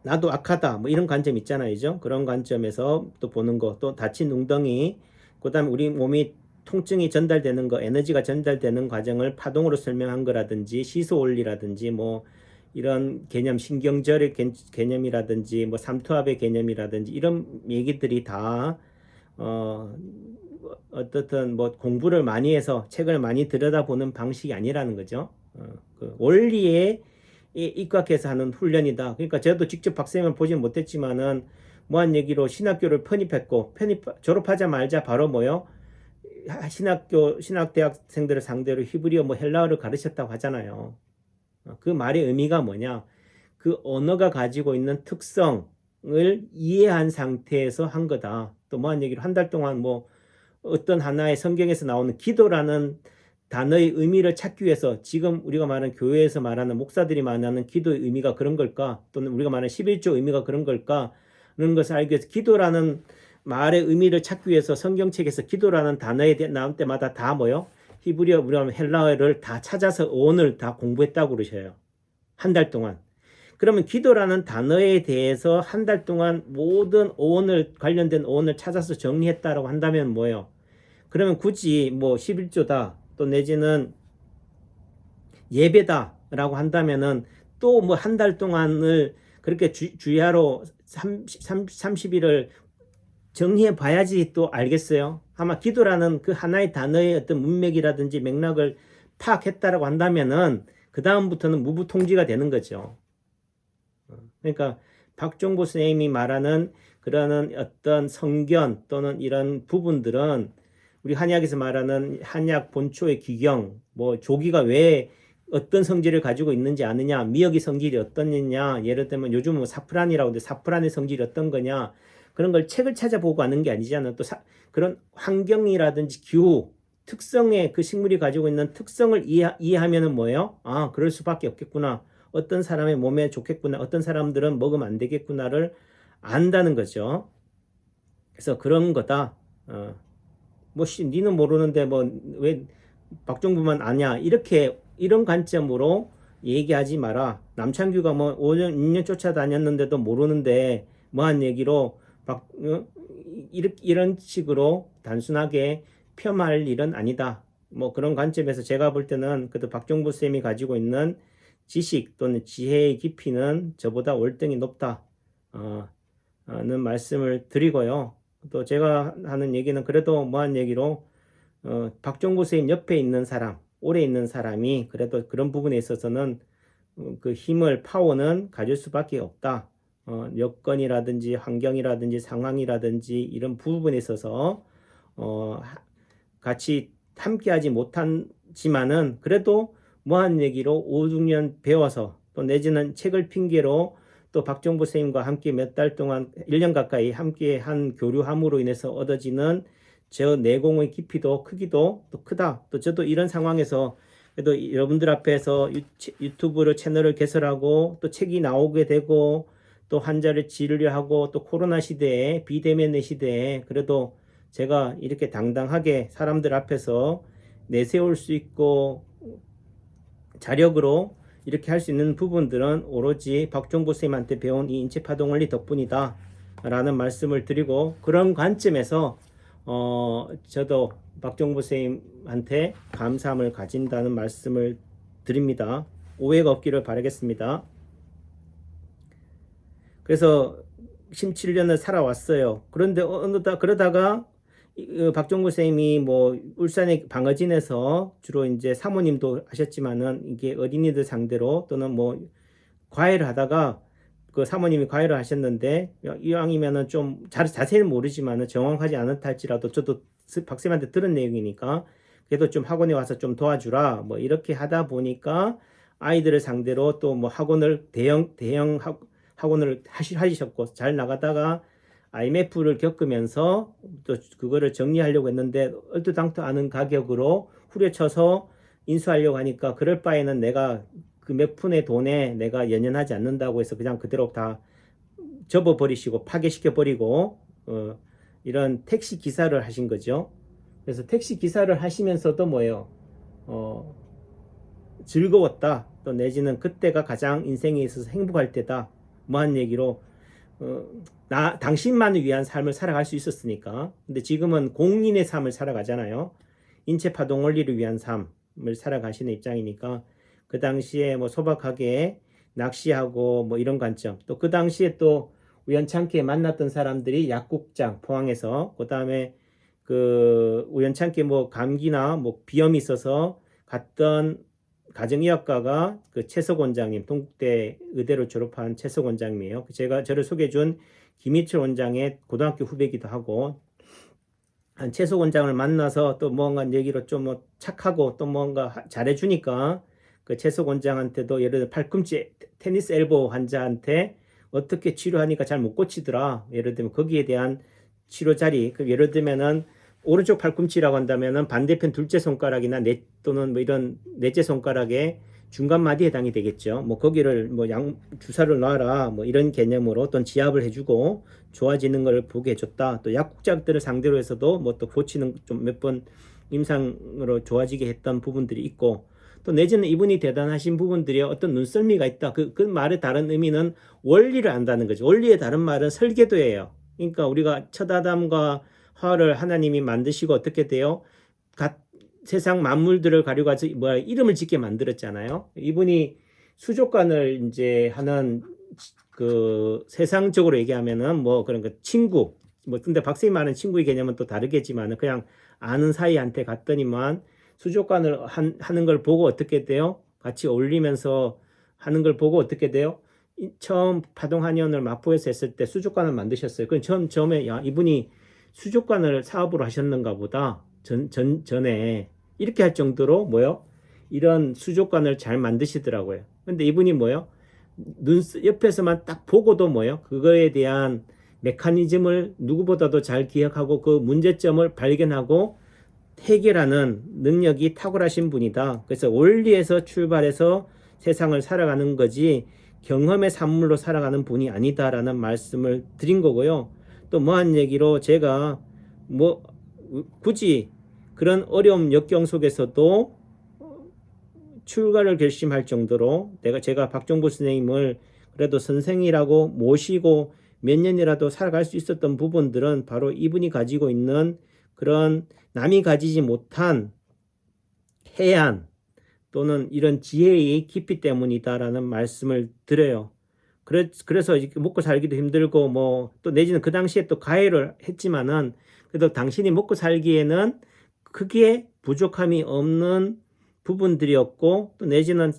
나도 악하다, 뭐 이런 관점 있잖아요, 죠 그런 관점에서 또 보는 거, 또 다친 웅덩이, 그 다음에 우리 몸이 통증이 전달되는 거, 에너지가 전달되는 과정을 파동으로 설명한 거라든지, 시소 원리라든지, 뭐 이런 개념, 신경절의 개념이라든지, 뭐 삼투압의 개념이라든지 이런 얘기들이 다 어떻든 뭐 공부를 많이 해서 책을 많이 들여다보는 방식이 아니라는 거죠. 그 원리에 입각해서 하는 훈련이다. 그러니까 저도 직접 박사님을 보지는 못했지만은 뭐한 얘기로 신학교를 편입했고 졸업하자마자 바로 뭐요? 신학대학생들을 상대로 히브리어 뭐 헬라어를 가르쳤다고 하잖아요. 그 말의 의미가 뭐냐? 그 언어가 가지고 있는 특성을 이해한 상태에서 한 거다. 또 뭐한 얘기로 한 달 동안 뭐 어떤 하나의 성경에서 나오는 기도라는 단어의 의미를 찾기 위해서 지금 우리가 말하는 교회에서 말하는 목사들이 말하는 기도의 의미가 그런 걸까? 또는 우리가 말하는 11조 의미가 그런 걸까? 그런 것을 알기 위해서 기도라는 말의 의미를 찾기 위해서 성경책에서 기도라는 단어에 나올 때마다 다 뭐요? 히브리어, 우리가 헬라어를 다 찾아서 어원을 다 공부했다고 그러셔요. 한 달 동안. 그러면 기도라는 단어에 대해서 한 달 동안 모든 어원을 관련된 어원을 찾아서 정리했다라고 한다면 뭐예요? 그러면 굳이 뭐 11조다 또 내지는 예배다라고 한다면은 또 뭐 한 달 동안을 그렇게 주야로 30일을 정리해 봐야지 또 알겠어요. 아마 기도라는 그 하나의 단어의 어떤 문맥이라든지 맥락을 파악했다라고 한다면은 그 다음부터는 무부통지가 되는 거죠. 그러니까 박종보 선생님이 말하는 그러는 어떤 성견 또는 이런 부분들은 우리 한약에서 말하는 한약 본초의 기경, 뭐 조기가 왜 어떤 성질을 가지고 있는지 아느냐, 미역의 성질이 어떠냐, 예를 들면 요즘 뭐 사프란이라고 하는데 사프란의 성질이 어떤 거냐, 그런 걸 책을 찾아보고 하는 게 아니잖아. 또 그런 환경이라든지 기후, 특성의 그 식물이 가지고 있는 특성을 이해하면은 뭐예요? 아, 그럴 수밖에 없겠구나. 어떤 사람의 몸에 좋겠구나. 어떤 사람들은 먹으면 안 되겠구나를 안다는 거죠. 그래서 그런 거다. 뭐 니는 모르는데 뭐 왜 박정부만 아냐. 이런 관점으로 얘기하지 마라. 남창규가 뭐 5년 6년 쫓아다녔는데도 모르는데 뭐한 얘기로 이런 식으로 단순하게 폄하할 일은 아니다. 뭐 그런 관점에서 제가 볼 때는 그래도 박정부 쌤이 가지고 있는 지식 또는 지혜의 깊이는 저보다 월등히 높다. 는 말씀을 드리고요. 또 제가 하는 얘기는 그래도 뭐한 얘기로 박정부 쌤 옆에 있는 사람, 오래 있는 사람이 그래도 그런 부분에 있어서는 그 힘을 파워는 가질 수밖에 없다. 여건이라든지 환경이라든지 상황이라든지 이런 부분에 있어서 같이 함께하지 못하지만은 그래도 뭐한 얘기로 5, 6년 배워서 또 내지는 책을 핑계로 또 박정부 선생님과 함께 몇 달 동안 1년 가까이 함께 한 교류함으로 인해서 얻어지는 저 내공의 깊이도 크기도 또 크다. 또 저도 이런 상황에서 그래도 여러분들 앞에서 유튜브로 채널을 개설하고 또 책이 나오게 되고 또 환자를 치료하고 또 코로나 시대에 비대면의 시대에 그래도 제가 이렇게 당당하게 사람들 앞에서 내세울 수 있고 자력으로 이렇게 할 수 있는 부분들은 오로지 박종보 선생님한테 배운 이 인체파동 원리 덕분이다 라는 말씀을 드리고 그런 관점에서 저도 박종보 선생님한테 감사함을 가진다는 말씀을 드립니다. 오해가 없기를 바라겠습니다. 그래서 17년을 살아왔어요. 그런데 그러다가 박종구 쌤이 뭐 울산의 방어진에서 주로 이제 사모님도 하셨지만은 이게 어린이들 상대로 또는 뭐 과외를 하다가 그 사모님이 과외를 하셨는데 이왕이면은 좀 자세히는 모르지만은 정확하지 않았다 할지라도 저도 박쌤한테 들은 내용이니까 그래도 좀 학원에 와서 좀 도와주라 뭐 이렇게 하다 보니까 아이들을 상대로 또 뭐 학원을 대형 학원을 하셨고 잘 나가다가 IMF를 겪으면서 또 그거를 정리하려고 했는데 얼토당토 않은 가격으로 후려쳐서 인수하려고 하니까 그럴 바에는 내가 그 몇 푼의 돈에 내가 연연하지 않는다고 해서 그냥 그대로 다 접어버리시고 파괴시켜버리고 이런 택시 기사를 하신 거죠. 그래서 택시 기사를 하시면서도 뭐예요? 즐거웠다. 또 내지는 그때가 가장 인생에 있어서 행복할 때다. 뭐 한 얘기로 당신만을 위한 삶을 살아갈 수 있었으니까. 근데 지금은 공인의 삶을 살아가잖아요. 인체 파동 원리를 위한 삶을 살아가시는 입장이니까 그 당시에 뭐 소박하게 낚시하고 뭐 이런 관점. 또 그 당시에 또 우연찮게 만났던 사람들이 약국장 포항에서 그 다음에 그 우연찮게 뭐 감기나 뭐 비염이 있어서 갔던 가정의학과가 그 최석 원장님, 동국대 의대로 졸업한 최석 원장님이에요. 저를 소개해준 김희철 원장의 고등학교 후배기도 하고, 한 최석 원장을 만나서 또 뭔가 얘기로 좀 뭐 착하고 또 뭔가 잘해주니까 그 최석 원장한테도 예를 들어 팔꿈치 테니스 엘보 환자한테 어떻게 치료하니까 잘 못 고치더라. 예를 들면 거기에 대한 치료 자리, 그 예를 들면은 오른쪽 팔꿈치라고 한다면은 반대편 둘째 손가락이나 또는 뭐 이런 넷째 손가락의 중간 마디에 해당이 되겠죠. 뭐 거기를 뭐 주사를 놔라 뭐 이런 개념으로 어떤 지압을 해주고 좋아지는 걸 보게 해줬다. 또 약국장들을 상대로 해서도 뭐 또 고치는 좀 몇 번 임상으로 좋아지게 했던 부분들이 있고, 또 내지는 이분이 대단하신 부분들이 어떤 눈썰미가 있다. 그 말의 다른 의미는 원리를 안다는 거죠. 원리의 다른 말은 설계도예요. 그러니까 우리가 첫 아담과 하와를 하나님이 만드시고 어떻게 돼요? 세상 만물들을 가려가서 이름을 짓게 만들었잖아요. 이분이 수족관을 이제 하는 그 세상적으로 얘기하면은 뭐 그런 거 친구, 뭐 근데 박사님 말하는 친구의 개념은 또 다르겠지만은 그냥 아는 사이한테 갔더니만 수족관을 하는 걸 보고 어떻게 돼요? 같이 어울리면서 하는 걸 보고 어떻게 돼요? 처음 파동한의원을 마포에서 했을 때 수족관을 만드셨어요. 그럼 처음에 야 이분이 수족관을 사업으로 하셨는가 보다. 전에 이렇게 할 정도로 뭐요? 이런 수족관을 잘 만드시더라고요. 근데 이분이 뭐요? 옆에서만 딱 보고도 뭐요? 그거에 대한 메커니즘을 누구보다도 잘 기억하고 그 문제점을 발견하고 해결하는 능력이 탁월하신 분이다. 그래서 원리에서 출발해서 세상을 살아가는 거지 경험의 산물로 살아가는 분이 아니다라는 말씀을 드린 거고요. 또 뭐한 얘기로 제가 뭐 굳이 그런 어려움 역경 속에서도 출가를 결심할 정도로 제가 박종부 선생님을 그래도 선생이라고 모시고 몇 년이라도 살아갈 수 있었던 부분들은 바로 이분이 가지고 있는 그런 남이 가지지 못한 해안 또는 이런 지혜의 깊이 때문이다라는 말씀을 드려요. 그래서 먹고 살기도 힘들고 뭐 또 내지는 그 당시에 또 가해를 했지만은 그래도 당신이 먹고 살기에는 크게 부족함이 없는 부분들이었고 또 내지는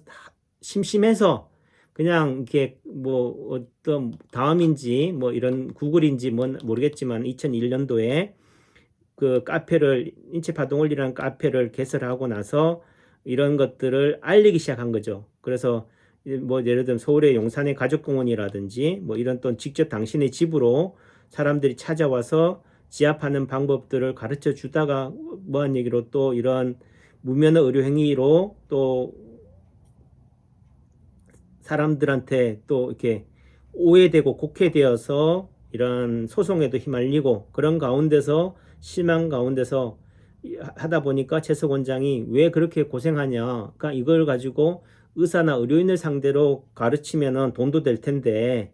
심심해서 그냥 이렇게 뭐 어떤 다음인지 뭐 이런 구글인지 뭐 모르겠지만 2001년도에 그 카페를 인체파동원리라는 카페를 개설하고 나서 이런 것들을 알리기 시작한 거죠. 그래서 뭐 예를 들면 서울의 용산의 가족공원이라든지 뭐 이런 또 직접 당신의 집으로 사람들이 찾아와서 지압하는 방법들을 가르쳐 주다가 뭐한 얘기로 또 이런 무면허 의료 행위로 또 사람들한테 또 이렇게 오해되고 곡해되어서 이런 소송에도 휘말리고 그런 가운데서 실망 가운데서 하다 보니까 최석 원장이 왜 그렇게 고생하냐. 그러니까 이걸 가지고 의사나 의료인을 상대로 가르치면은 돈도 될 텐데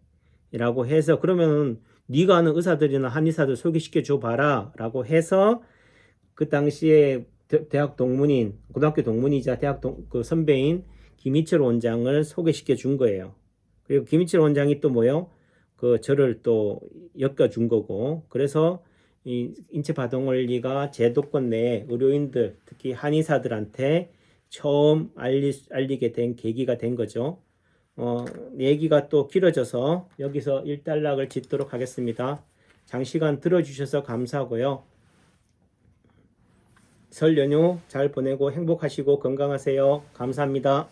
라고 해서 그러면은 네가 아는 의사들이나 한의사들 소개시켜 줘 봐라 라고 해서 그 당시에 대학 동문인 고등학교 동문이자 대학 그 선배인 김희철 원장을 소개시켜 준 거예요. 그리고 김희철 원장이 또 뭐요? 그 저를 또 엮어준 거고 그래서 이 인체파동원리가 제도권 내 의료인들 특히 한의사들한테 처음 알리게 된 계기가 된 거죠. 얘기가 또 길어져서 여기서 일단락을 짓도록 하겠습니다. 장시간 들어주셔서 감사하고요. 설 연휴 잘 보내고 행복하시고 건강하세요. 감사합니다.